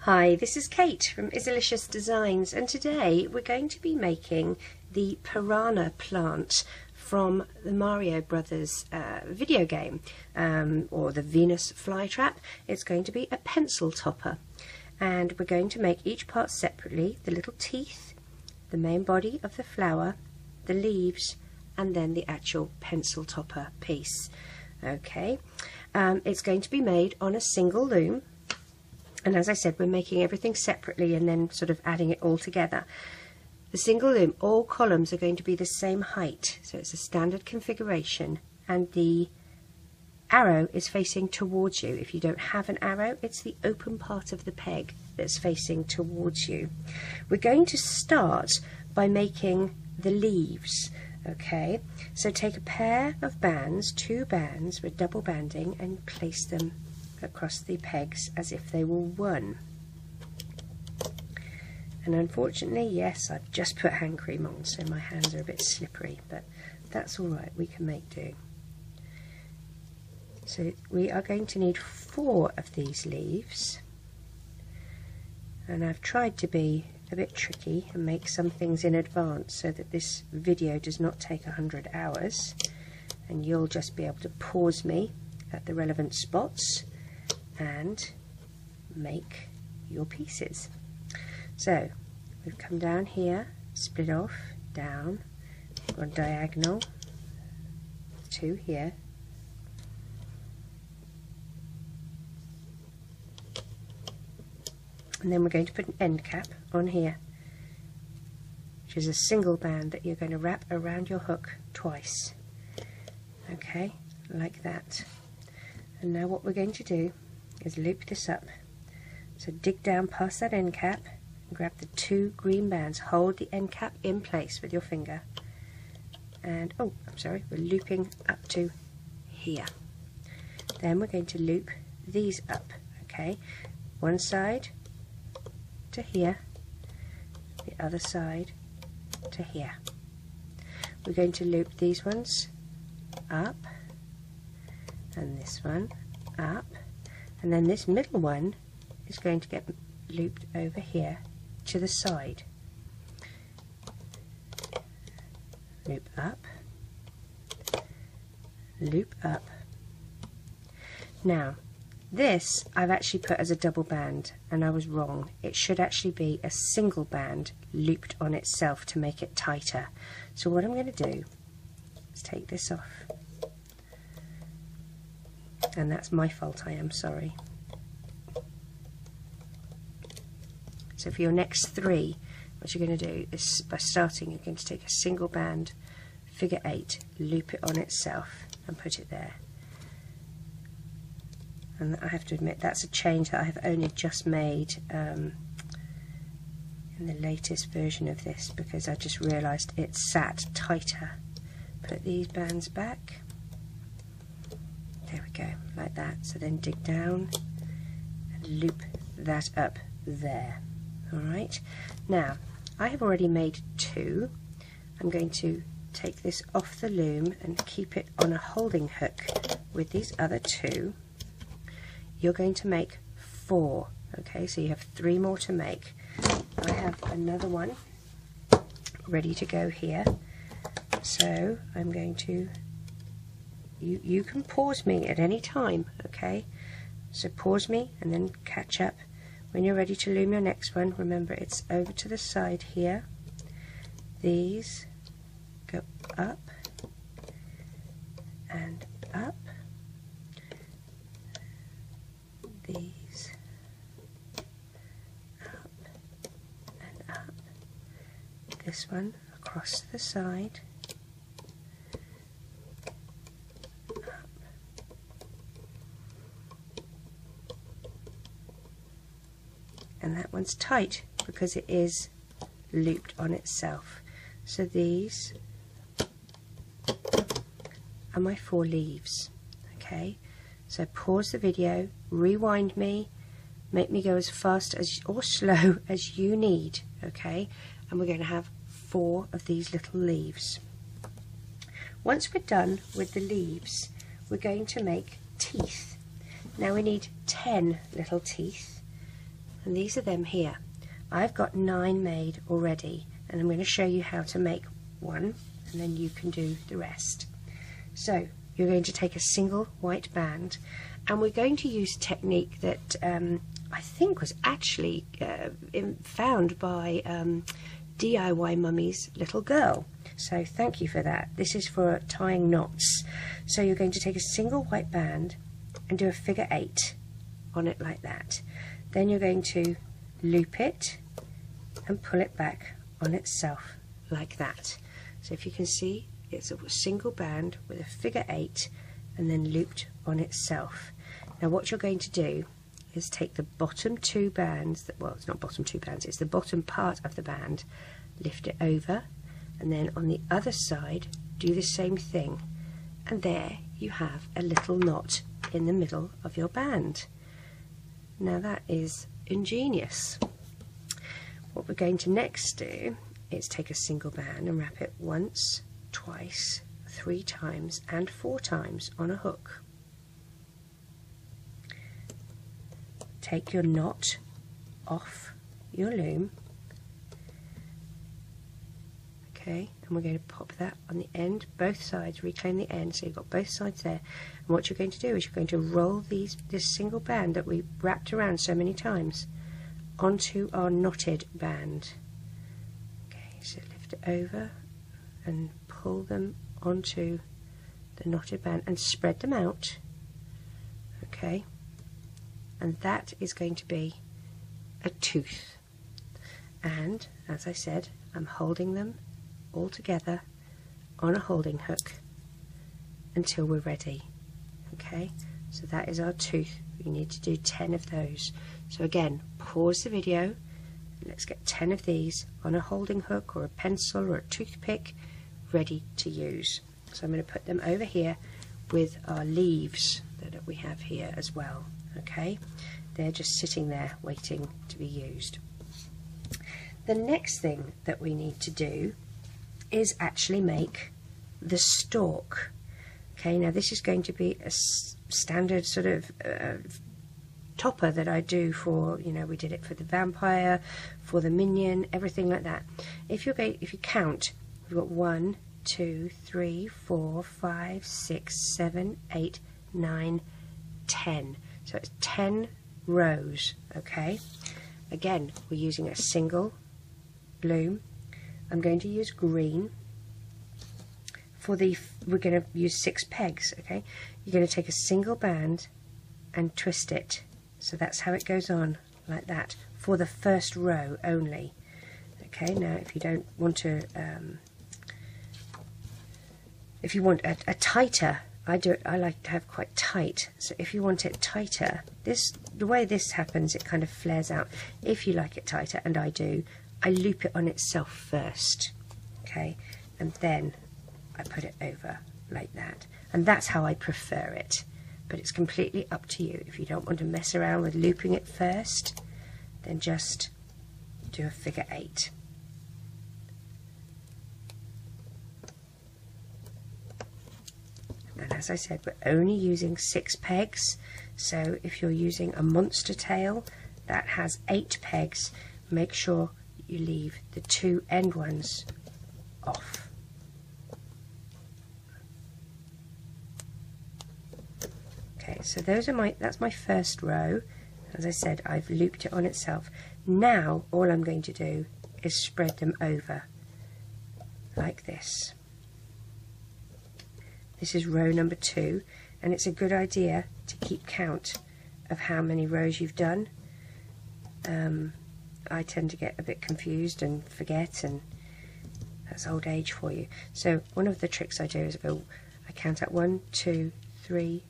Hi, this is Kate from Izzalicious Designs, and today we're going to be making the Piranha plant from the Mario Brothers video game, or the Venus flytrap. It's going to be a pencil topper, and we're going to make each part separately: the little teeth, the main body of the flower, the leaves, and then the actual pencil topper piece. Okay, it's going to be made on a single loom. And as I said, we're making everything separately and then sort of adding it all together. The single loom, all columns are going to be the same height, so it's a standard configuration, and the arrow is facing towards you. If you don't have an arrow, it's the open part of the peg that's facing towards you. We're going to start by making the leaves. Okay, so take a pair of bands, 2 bands with double banding, and place them across the pegs as if they were one. And unfortunately, yes, I've just put hand cream on, so my hands are a bit slippery, but that's alright, we can make do. So we are going to need 4 of these leaves, and I've tried to be a bit tricky and make some things in advance so that this video does not take 100 hours, and you'll just be able to pause me at the relevant spots and make your pieces. So we've come down here, split off, down, gone diagonal, 2 here, and then we're going to put an end cap on here, which is a single band that you're going to wrap around your hook twice. Okay, like that. And now what we're going to do is loop this up. So dig down past that end cap and grab the 2 green bands. Hold the end cap in place with your finger. And, oh, I'm sorry, we're looping up to here. Then we're going to loop these up, okay? One side to here, the other side to here. We're going to loop these ones up, and this one up, and then this middle one is going to get looped over here to the side. Loop up, loop up. Now this I've actually put as a double band, and I was wrong. It should actually be a single band looped on itself to make it tighter. So what I'm going to do is take this off, and that's my fault, I am sorry. So for your next 3, what you're going to do is, by starting, you're going to take a single band, figure 8, loop it on itself and put it there. And I have to admit, that's a change that I have only just made in the latest version of this, because I just realised it sat tighter. Put these bands back. There we go, like that. So then dig down and loop that up there. Alright, now I have already made 2. I'm going to take this off the loom and keep it on a holding hook with these other 2. You're going to make 4, okay, so you have 3 more to make. I have another one ready to go here, so I'm going to, you can pause me at any time, okay, so pause me and then catch up when you're ready to loom your next one. Remember, it's over to the side here. These go up and up, these up and up, this one across the side, up, and that one's tight because it is looped on itself. So these are my 4 leaves. Okay, so pause the video, rewind me, make me go as fast as or slow as you need. Okay, and we're going to have 4 of these little leaves. Once we're done with the leaves, we're going to make teeth. Now we need 10 little teeth. and these are them here. I've got 9 made already, and I'm going to show you how to make one, and then you can do the rest. So you're going to take a single white band, and we're going to use a technique that I think was actually found by DIY Mummy's little girl. So thank you for that. This is for tying knots. So you're going to take a single white band and do a figure 8 on it like that. Then you're going to loop it and pull it back on itself like that. So if you can see, it's a single band with a figure 8 and then looped on itself. Now what you're going to do is take the bottom 2 bands, well, it's not bottom 2 bands, it's the bottom part of the band, lift it over, and then on the other side do the same thing, and there you have a little knot in the middle of your band. Now that is ingenious. What we're going to next do is take a single band and wrap it once, twice, 3 times and 4 times on a hook. Take your knot off your loom. Okay, and we're going to pop that on the end, both sides, reclaim the end, so you've got both sides there. And what you're going to do is you're going to roll this single band that we wrapped around so many times onto our knotted band. Okay, so lift it over and pull them onto the knotted band and spread them out. Okay, and that is going to be a tooth. And as I said, I'm holding them all together on a holding hook until we're ready. Okay, so that is our tooth. We need to do 10 of those. So again, pause the video and let's get 10 of these on a holding hook or a pencil or a toothpick ready to use. So I'm going to put them over here with our leaves that we have here as well. Okay, they're just sitting there waiting to be used. The next thing that we need to do is actually make the stalk. Okay, now this is going to be a standard sort of topper that I do for, you know, we did it for the vampire, for the minion, everything like that. If you count, we've got 1, 2, 3, 4, 5, 6, 7, 8, 9, 10. So it's 10 rows. Okay, again we're using a single loom. I'm going to use green for we're going to use 6 pegs. Okay, you're going to take a single band and twist it, so that's how it goes on like that for the first row only. Okay, now if you don't want to if you want a tighter, I like to have quite tight, so if you want it tighter, the way this happens, it kind of flares out. If you like it tighter, and I do, I loop it on itself first, okay, and then I put it over like that, and that's how I prefer it, but it's completely up to you. If you don't want to mess around with looping it first, then just do a figure 8. And as I said, we're only using 6 pegs, so if you're using a monster tail that has 8 pegs, make sure you leave the 2 end ones off. Okay, so that's my first row. As I said, I've looped it on itself. Now all I'm going to do is spread them over like this. This is row number 2, and it's a good idea to keep count of how many rows you've done. I tend to get a bit confused and forget, and that's old age for you. So one of the tricks I do is I count out 1, 2, 3,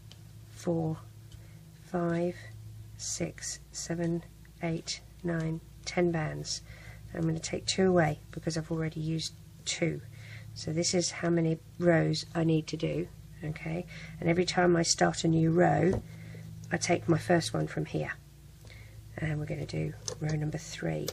4, 5, 6, 7, 8, 9, 10 bands. I'm going to take 2 away because I've already used 2. So this is how many rows I need to do, okay? And every time I start a new row, I take my first one from here. And we're going to do row number 3.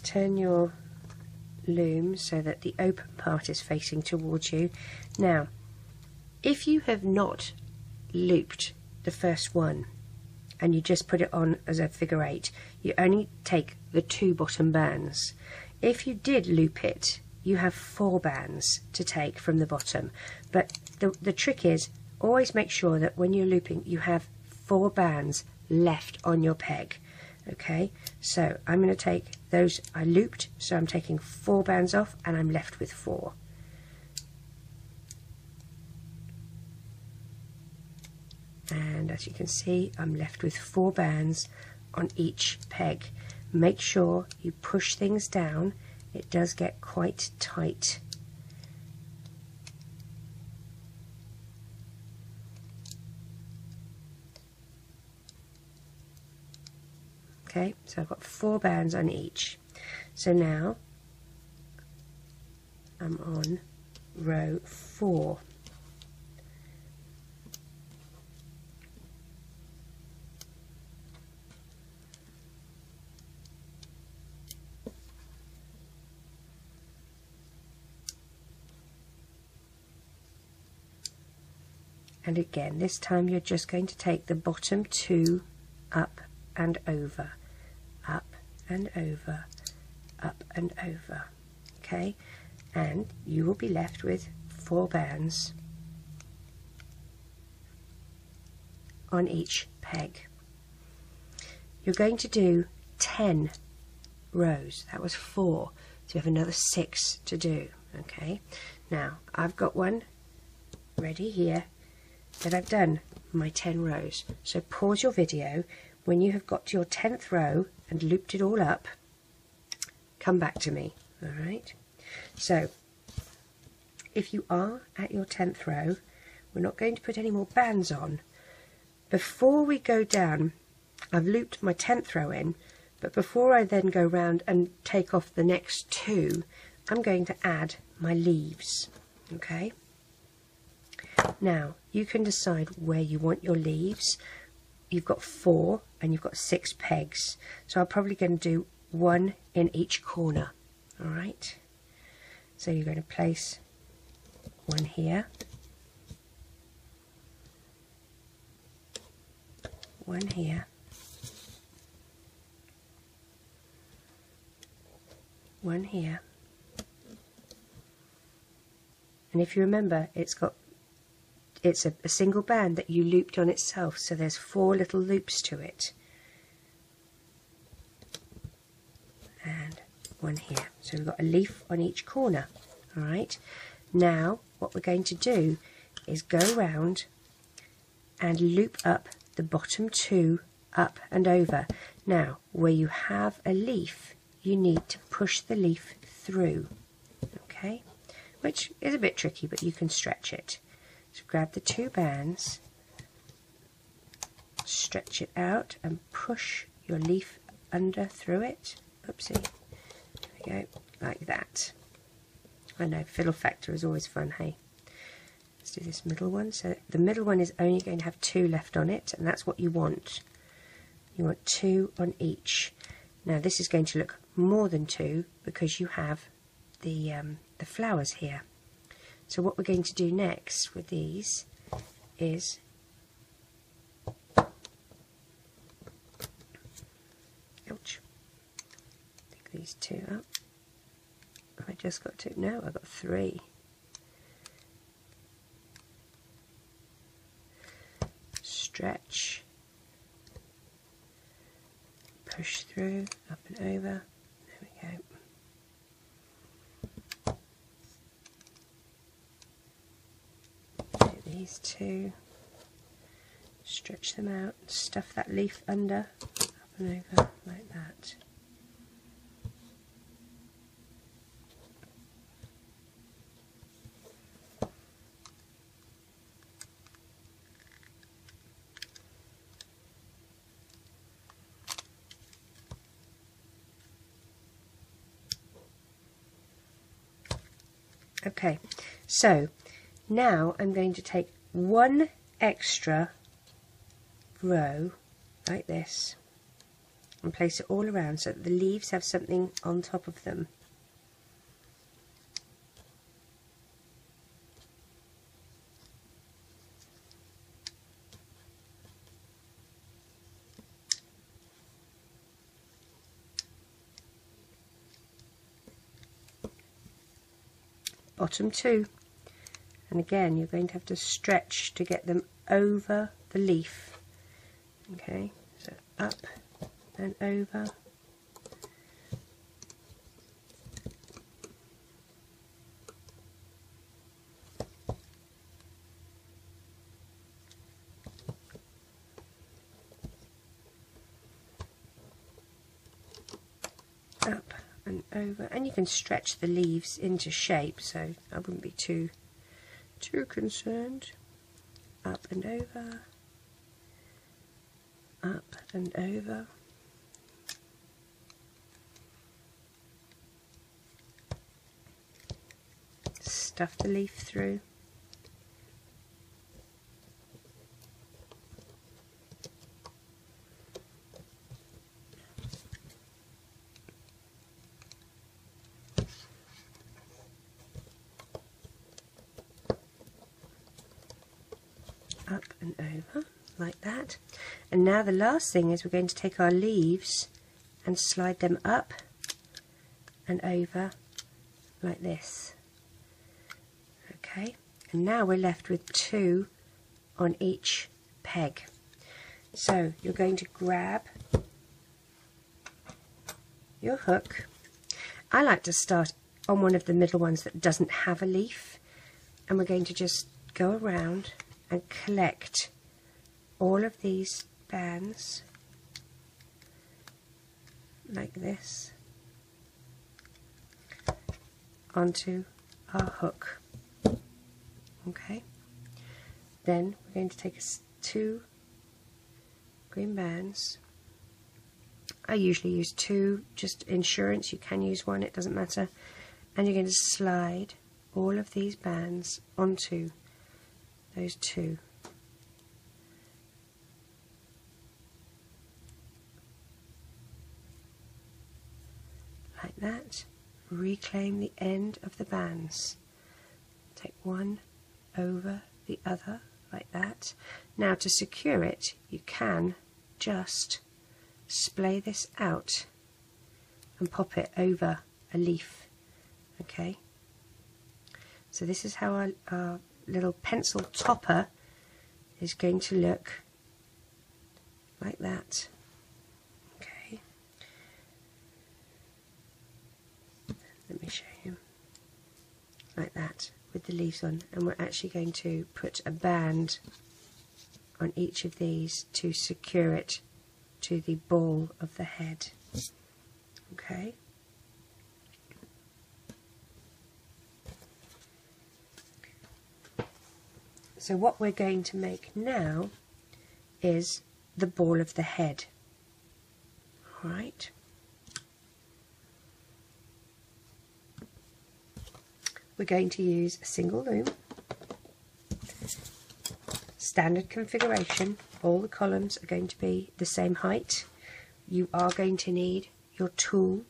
turn your loom so that the open part is facing towards you. Now, if you have not looped the first one and you just put it on as a figure 8, you only take the 2 bottom bands. If you did loop it, you have 4 bands to take from the bottom, but the trick is always make sure that when you're looping you have 4 bands left on your peg. Okay, so I'm going to take those I looped, so I'm taking 4 bands off and I'm left with 4. And as you can see, I'm left with 4 bands on each peg. Make sure you push things down, it does get quite tight. Okay, so I've got 4 bands on each. So now I'm on row 4. And again, this time you're just going to take the bottom 2 up and over, up and over, up and over. Okay, and you will be left with 4 bands on each peg. You're going to do 10 rows. That was 4, so you have another 6 to do. Okay, now I've got one ready here that I've done my 10 rows. So pause your video when you have got to your 10th row and looped it all up. Come back to me. Alright, so if you are at your 10th row, we're not going to put any more bands on. Before we go down, I've looped my 10th row in, but before I then go round and take off the next 2, I'm going to add my leaves. Okay, now you can decide where you want your leaves. You've got 4 and you've got 6 pegs, so I'm probably going to do 1 in each corner. Alright, so you're going to place 1 here, 1 here, 1 here, and if you remember, it's a single band that you looped on itself, so there's 4 little loops to it, and 1 here. So we've got a leaf on each corner. Alright, now what we're going to do is go round and loop up the bottom 2 up and over. Now where you have a leaf, you need to push the leaf through, okay, which is a bit tricky, but you can stretch it. So grab the 2 bands, stretch it out and push your leaf under through it. Oopsie. There we go, like that. I know, fiddle factor is always fun, hey? Let's do this middle one. So the middle one is only going to have 2 left on it, and that's what you want. You want 2 on each. Now this is going to look more than 2 because you have the flowers here. So what we're going to do next with these is ouch, pick these 2 up. Have I just got 2? No, I've got 3. Stretch, push through, up and over. There we go. These 2, stretch them out, stuff that leaf under, up and over like that. Okay, so now I'm going to take 1 extra row like this, and place it all around so that the leaves have something on top of them. Bottom 2, and again you're going to have to stretch to get them over the leaf. Okay, so up and over. Up and over, and you can stretch the leaves into shape, so I wouldn't be too concerned. Up and over, up and over. Stuff the leaf through. Up and over like that. And now the last thing is we're going to take our leaves and slide them up and over like this. Okay, and now we're left with 2 on each peg. So you're going to grab your hook. I like to start on one of the middle ones that doesn't have a leaf, and we're going to just go around and collect all of these bands like this onto our hook. Okay, then we're going to take 2 green bands. I usually use 2, just insurance. You can use 1, it doesn't matter. And you're going to slide all of these bands onto those 2. Like that. Reclaim the end of the bands. Take one over the other like that. Now to secure it, you can just splay this out and pop it over a leaf. Okay, so this is how our little pencil topper is going to look, like that. Okay, let me show you, like that, with the leaves on, and we're actually going to put a band on each of these to secure it to the ball of the head. Okay, so what we're going to make now is the ball of the head. Alright, we're going to use a single loom, standard configuration. All the columns are going to be the same height. You are going to need your tool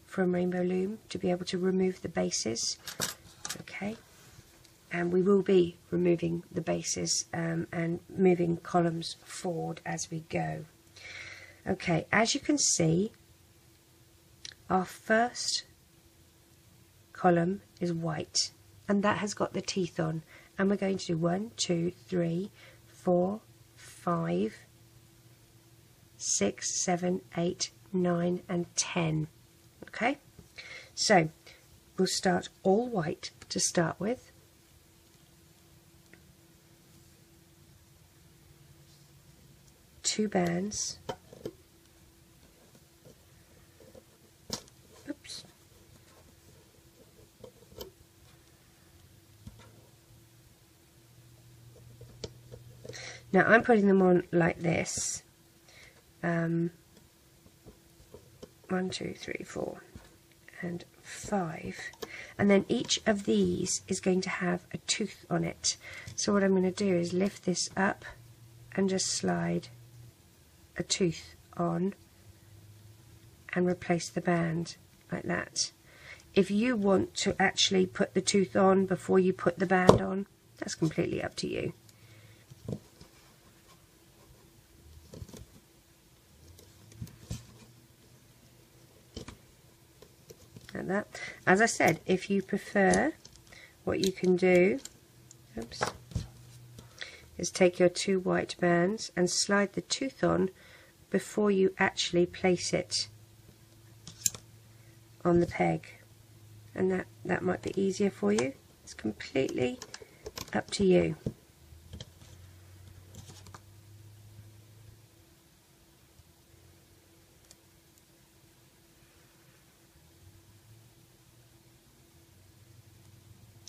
from Rainbow Loom to be able to remove the bases. Okay, and we will be removing the bases and moving columns forward as we go. Okay, as you can see, our first column is white, and that has got the teeth on, and we're going to do 1, 2, 3, 4, 5, 6, 7, 8, 9 and 10. Okay, so we'll start all white to start with. Two bands. Oops. Now I'm putting them on like this. 1, 2, 3, 4 and 5, and then each of these is going to have a tooth on it. So what I'm going to do is lift this up and just slide a tooth on and replace the band like that. If you want to actually put the tooth on before you put the band on, that's completely up to you. Like that. As I said, if you prefer, what you can do, oops, is take your 2 white bands and slide the tooth on before you actually place it on the peg, and that might be easier for you. It's completely up to you.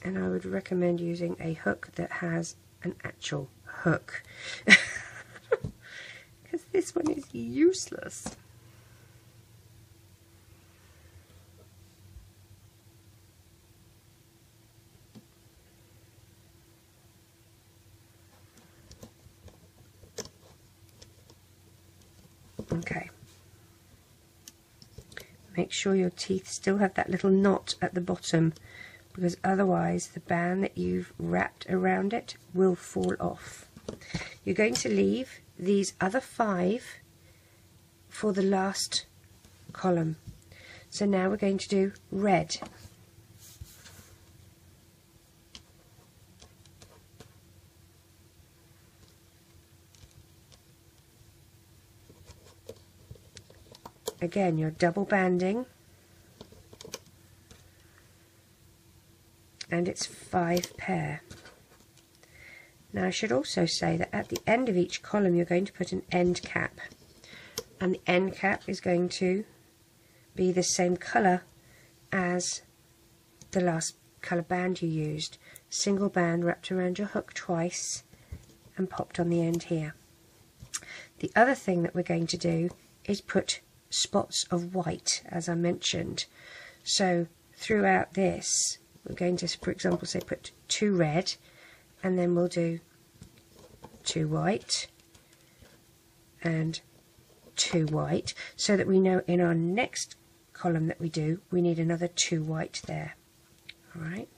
And I would recommend using a hook that has an actual hook, because this one is useless. Okay. Make sure your teeth still have that little knot at the bottom, because otherwise the band that you've wrapped around it will fall off. You're going to leave these other 5 for the last column. So now we're going to do red. Again, you're double banding, and it's 5 pair. Now I should also say that at the end of each column you're going to put an end cap, and the end cap is going to be the same colour as the last colour band you used. Single band wrapped around your hook twice and popped on the end here. The other thing that we're going to do is put spots of white, as I mentioned. So throughout this we're going to, for example, say put 2 red, and then we'll do 2 white and 2 white, so that we know in our next column that we do, we need another 2 white there. Alright.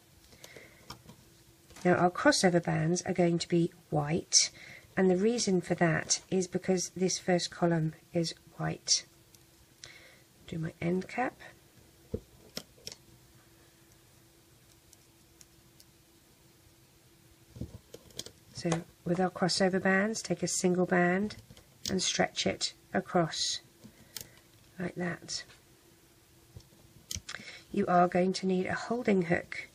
Now our crossover bands are going to be white, and the reason for that is because this first column is white. Do my end cap. So with our crossover bands, take a single band and stretch it across like that. You are going to need a holding hook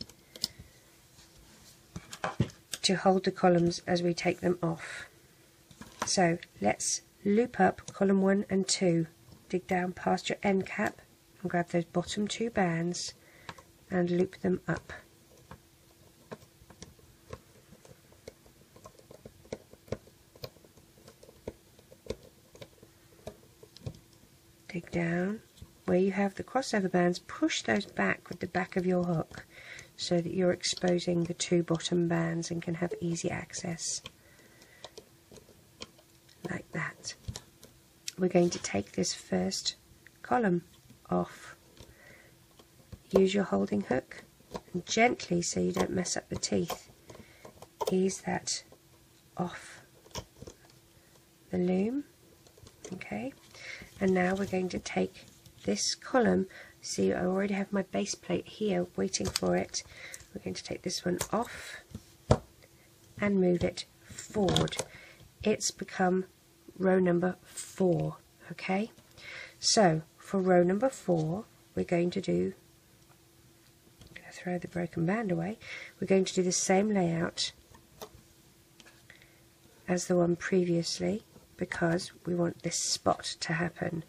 to hold the columns as we take them off. So let's loop up column 1 and 2, dig down past your end cap and grab those bottom 2 bands and loop them up. Dig down. Where you have the crossover bands, push those back with the back of your hook so that you're exposing the 2 bottom bands and can have easy access. Like that. We're going to take this first column off. Use your holding hook and gently, so you don't mess up the teeth, ease that off the loom. Okay, and now we're going to take this column. See, I already have my base plate here waiting for it. We're going to take this one off and move it forward. It's become row number 4. Okay, so for row number 4 we're going to do, I'm going to throw the broken band away, we're going to do the same layout as the one previously, because we want this spot to happen,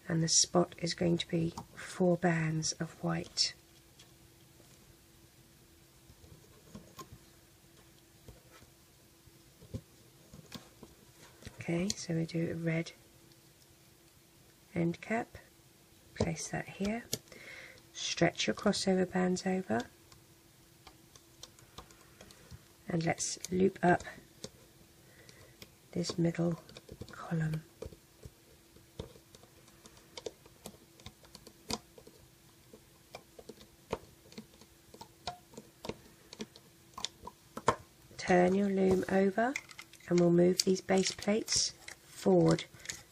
and the spot is going to be 4 bands of white. Okay, so we do a red end cap, place that here, stretch your crossover bands over, and let's loop up this middle column. turn your loom over and we'll move these base plates forward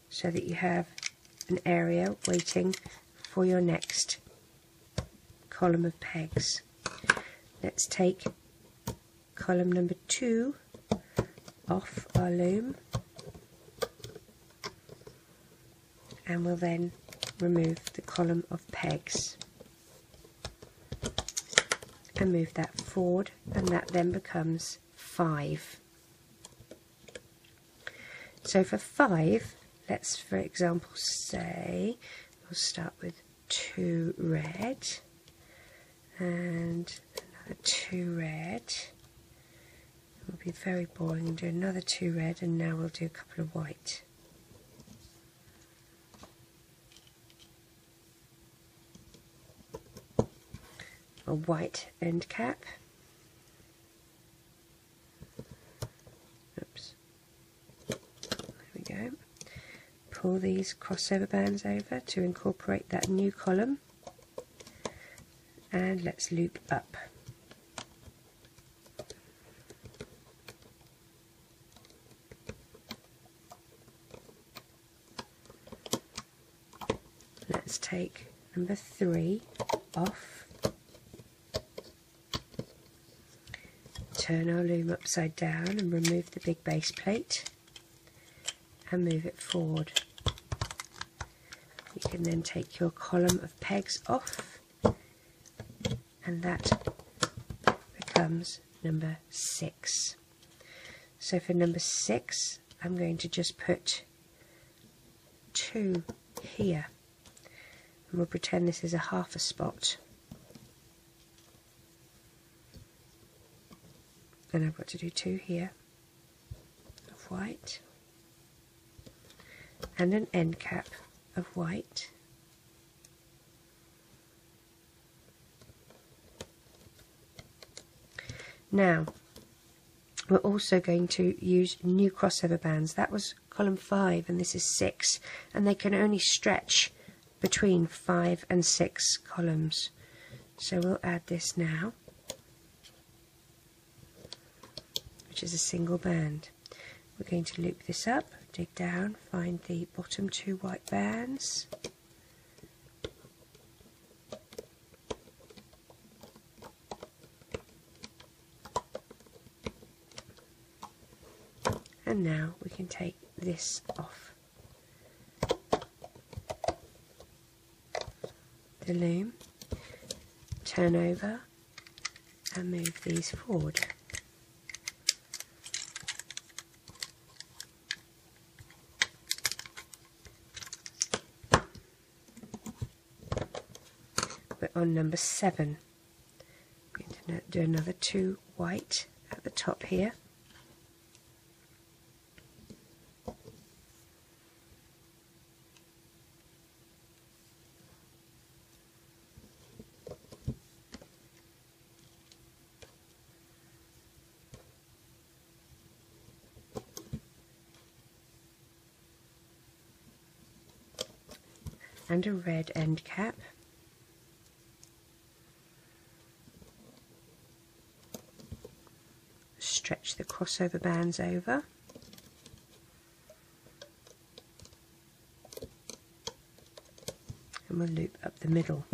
so that you have an area waiting for your next column of pegs. Let's take column number 2 off our loom, and we'll then remove the column of pegs and move that forward, and that then becomes 5. So for 5, let's for example say we'll start with 2 red and another 2 red. It will be very boring and do another 2 red, and now we'll do a couple of white. A white end cap. Oops. There we go. Pull these crossover bands over to incorporate that new column, and let's loop up. Let's take number 3 off, turn our loom upside down and remove the big base plate and move it forward. You can then take your column of pegs off, and that becomes number 6. So for number 6 I'm going to just put 2 here, and we'll pretend this is a half a spot, and I've got to do 2 here of white and an end cap of white. Now we're also going to use new crossover bands. That was column 5 and this is 6, and they can only stretch between 5 and 6 columns. So we'll add this now, which is a single band. We're going to loop this up, dig down, find the bottom 2 white bands, and now we can take this off the loom, turn over and move these forward. We're on number 7. I'm going to do another 2 white at the top here. And a red end cap. Stretch the crossover bands over. And we'll loop up the middle.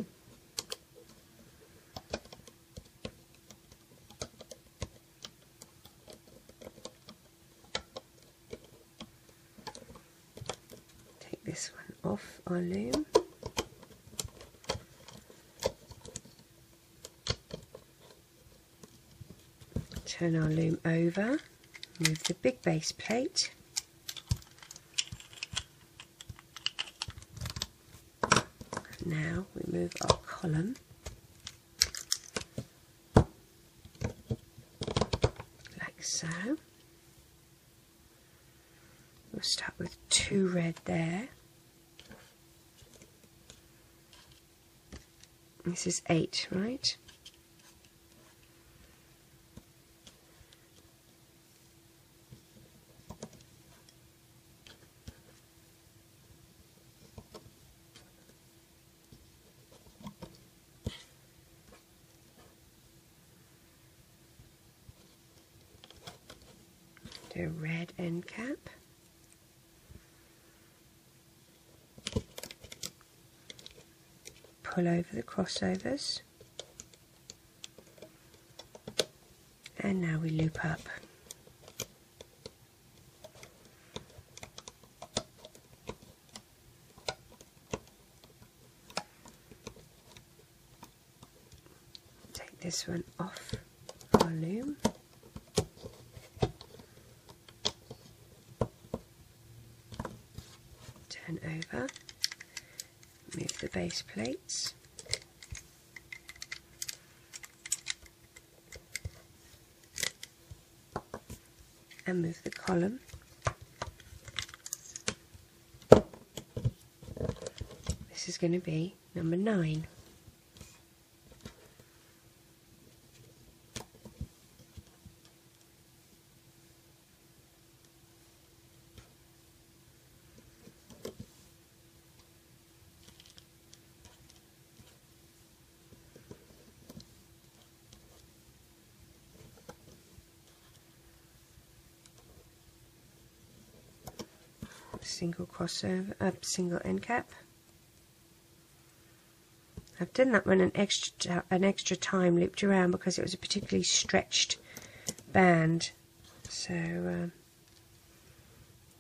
Take this one off our loom. Turn our loom over, move the big base plate, now we move our column like so. We'll start with 2 red there. This is 8, right? Do a red end cap. Pull over the crossovers. And now we loop up. Take this one off our loom. Turn over. Move the base plates. And move the column. This is going to be number 9. Single crossover, single end cap. I've done that one an extra time, looped around because it was a particularly stretched band, so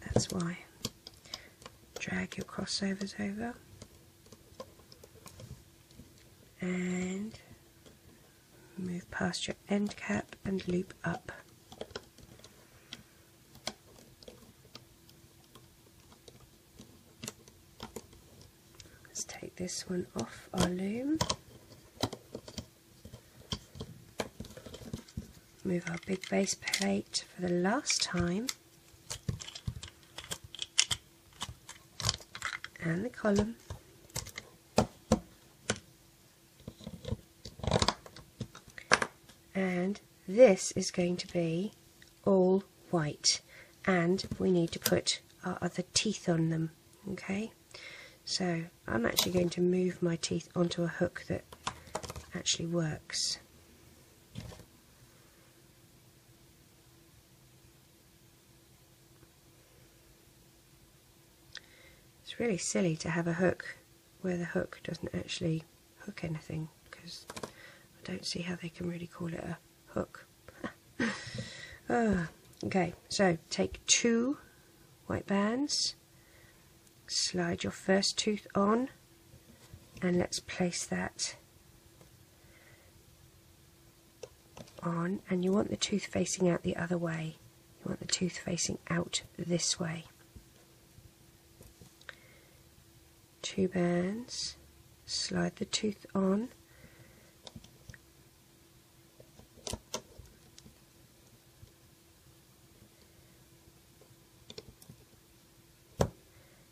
that's why. Drag your crossovers over and move past your end cap and loop up. Take this one off our loom, move our big base plate for the last time, and the column, and this is going to be all white, and we need to put our other teeth on them. Okay, so I'm actually going to move my teeth onto a hook that actually works. It's really silly to have a hook where the hook doesn't actually hook anything, because I don't see how they can really call it a hook. Okay, so take 2 white bands, slide your first tooth on, and let's place that on, and you want the tooth facing out the other way. You want the tooth facing out this way. 2 bands, slide the tooth on,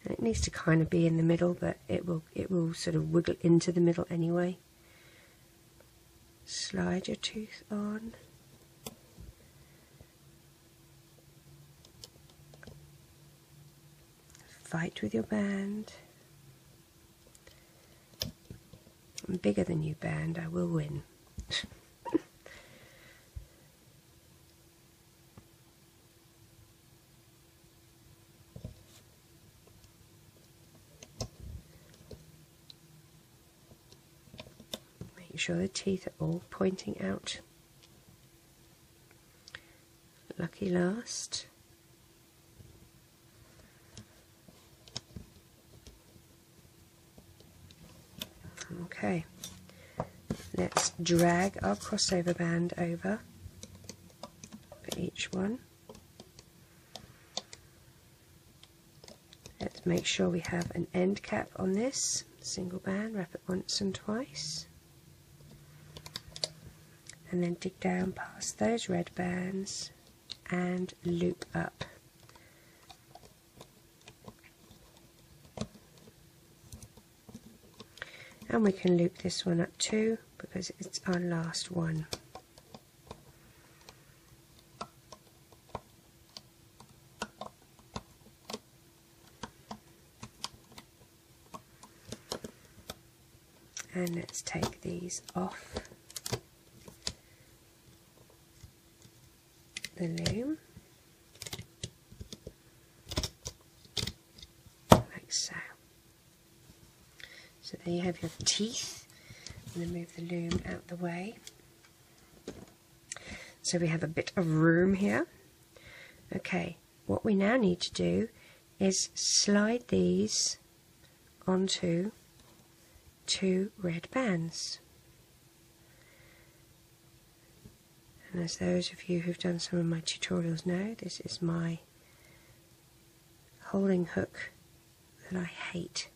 and it needs to kind of be in the middle, but it will sort of wiggle into the middle anyway. Slide your tooth on, fight with your band. I'm bigger than you, band, I will win. Make sure the teeth are all pointing out. Lucky last. Okay, let's drag our crossover band over for each one. Let's make sure we have an end cap on this single band, wrap it once and twice, and then dig down past those red bands and loop up. And we can loop this one up too, because it's our last one. And let's take these off the loom. like so. So there you have your teeth. I'm going to move the loom out the way. So we have a bit of room here. Okay, what we now need to do is slide these onto 2 red bands. And as those of you who've done some of my tutorials know, this is my holding hook that I hate.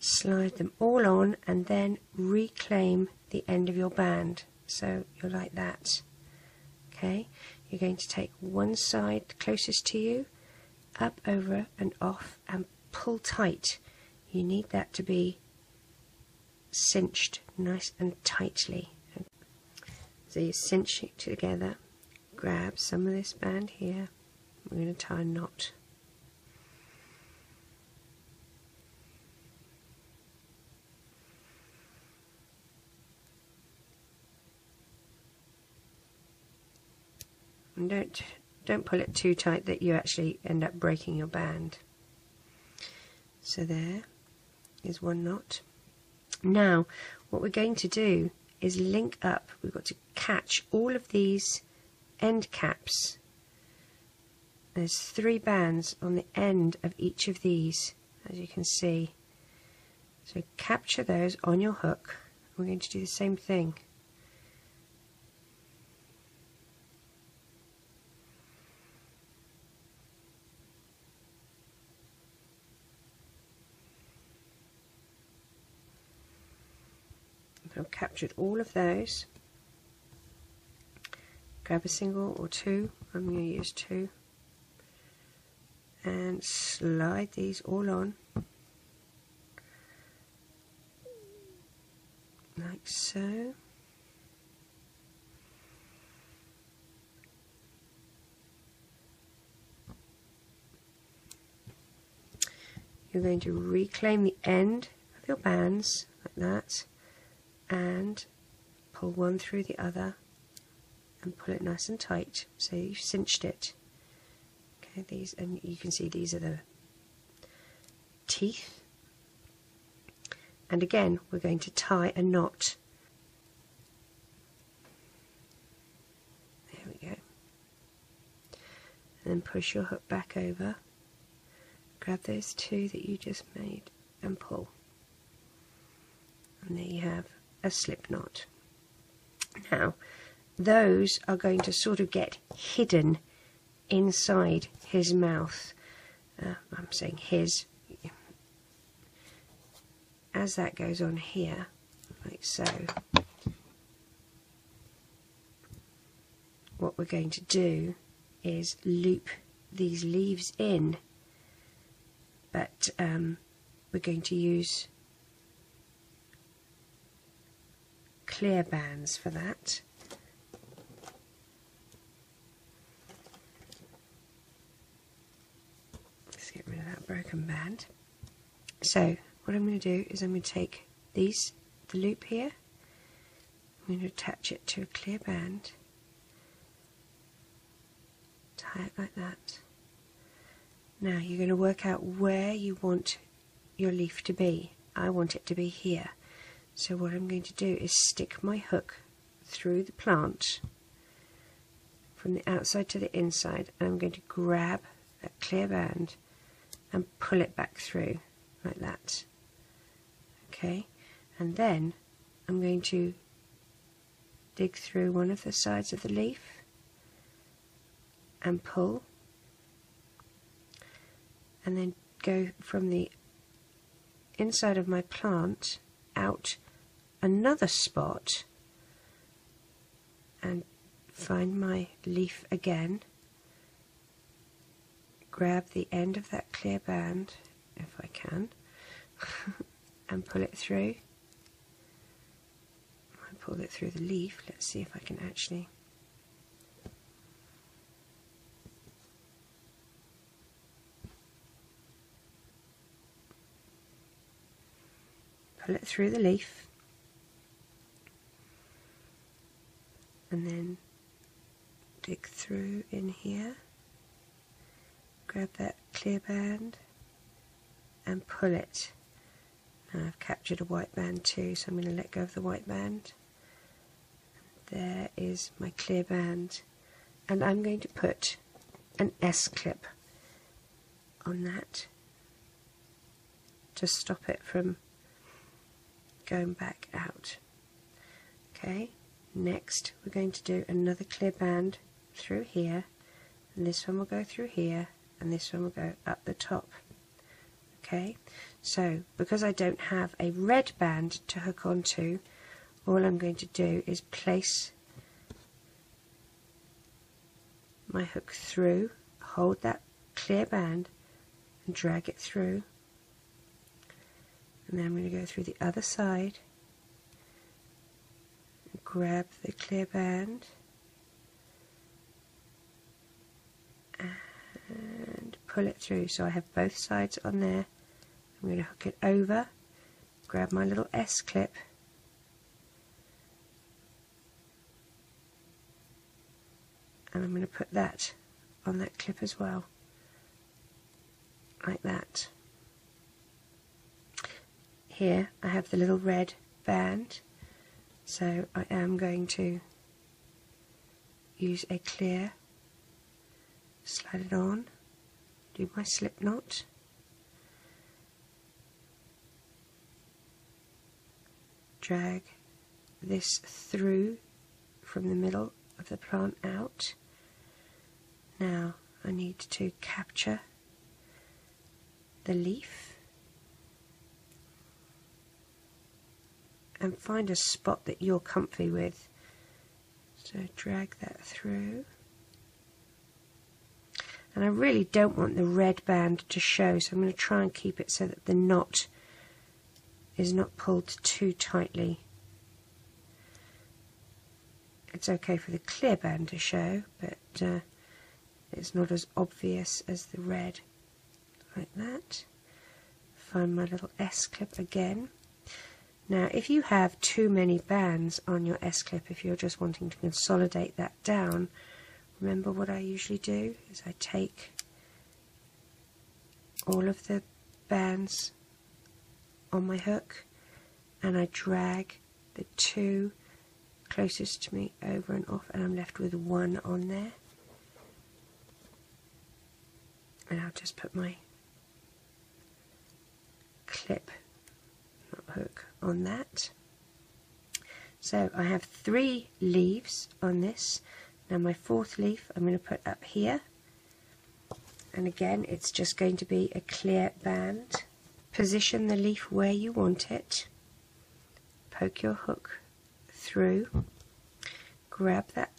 Slide them all on and then reclaim the end of your band. So you're like that. Okay, you're going to take one side closest to you, up, over and off, and pull tight. You need that to be cinched nice and tightly. So you cinch it together, grab some of this band here, we're going to tie a knot. And don't pull it too tight that you actually end up breaking your band. So there is one knot. Now what we're going to do is link up. We've got to catch all of these end caps. There's 3 bands on the end of each of these, as you can see. So capture those on your hook. We're going to do the same thing. I've captured all of those. Grab a single or 2, I'm going to use 2, and slide these all on like so. You're going to reclaim the end of your bands like that, and pull one through the other and pull it nice and tight so you've cinched it. Okay, these, and you can see these are the teeth, and again we're going to tie a knot. There we go. And then push your hook back over, grab those 2 that you just made and pull, and there you have a slip knot. Now those are going to sort of get hidden inside his mouth. I'm saying his, as that goes on here like so. What we're going to do is loop these leaves in, but we're going to use clear bands for that. Let's get rid of that broken band. So what I'm going to do is I'm going to take the loop here, I'm going to attach it to a clear band, tie it like that. Now you're going to work out where you want your leaf to be. I want it to be here. So what I'm going to do is stick my hook through the plant from the outside to the inside, and I'm going to grab that clear band and pull it back through like that. Okay, and then I'm going to dig through one of the sides of the leaf and pull, and then go from the inside of my plant out another spot and find my leaf again, grab the end of that clear band if I can and pull it through. I pulled it through the leaf. Let's see if I can actually pull it through the leaf, and then dig through in here, grab that clear band and pull it. Now I've captured a white band too, so I'm going to let go of the white band. There is my clear band, and I'm going to put an S-clip on that to stop it from going back out. Okay, next we're going to do another clear band through here, and this one will go through here, and this one will go up the top. Okay, so because I don't have a red band to hook onto, all I'm going to do is place my hook through, hold that clear band and drag it through, and then I'm going to go through the other side and grab the clear band and pull it through. So I have both sides on there. I'm going to hook it over, grab my little S-clip and I'm going to put that on that clip as well, like that. Here I have the little red band, so I am going to use a clear, slide it on, do my slip knot, drag this through from the middle of the plant out. Now I need to capture the leaf and find a spot that you're comfy with. So drag that through. And I really don't want the red band to show, so I'm going to try and keep it so that the knot is not pulled too tightly. It's okay for the clear band to show, but it's not as obvious as the red, like that. Find my little S-clip again. Now if you have too many bands on your S-clip, if you're just wanting to consolidate that down, remember what I usually do is I take all of the bands on my hook and I drag the two closest to me over and off, and I'm left with one on there. And I'll just put my clip, not hook, on that. So I have 3 leaves on this. Now my 4th leaf I'm going to put up here, and again it's just going to be a clear band. Position the leaf where you want it, poke your hook through, grab that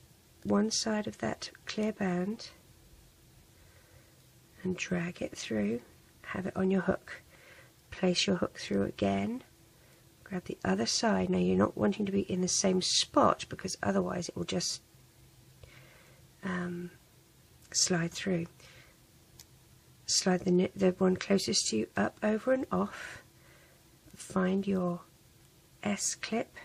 one side of that clear band and drag it through, have it on your hook, place your hook through again, grab the other side. Now you're not wanting to be in the same spot because otherwise it will just slide through. Slide the one closest to you up, over and off, find your S-clip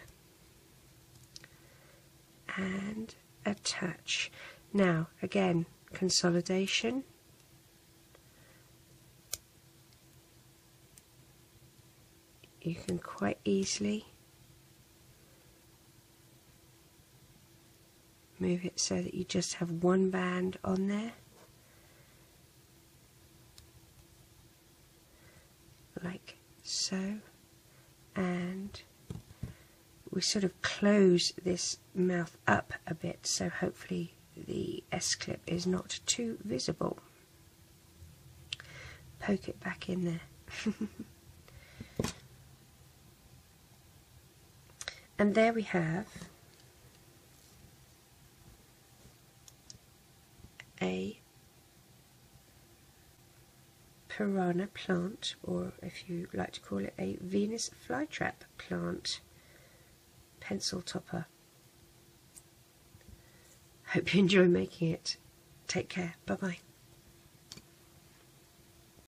and attach. Now again, consolidation, you can quite easily move it so that you just have one band on there, like so, and we sort of close this mouth up a bit so hopefully the S-clip is not too visible. Poke it back in there. And there we have Piranha plant, or if you like to call it a Venus flytrap plant pencil topper. Hope you enjoy making it. Take care. Bye bye.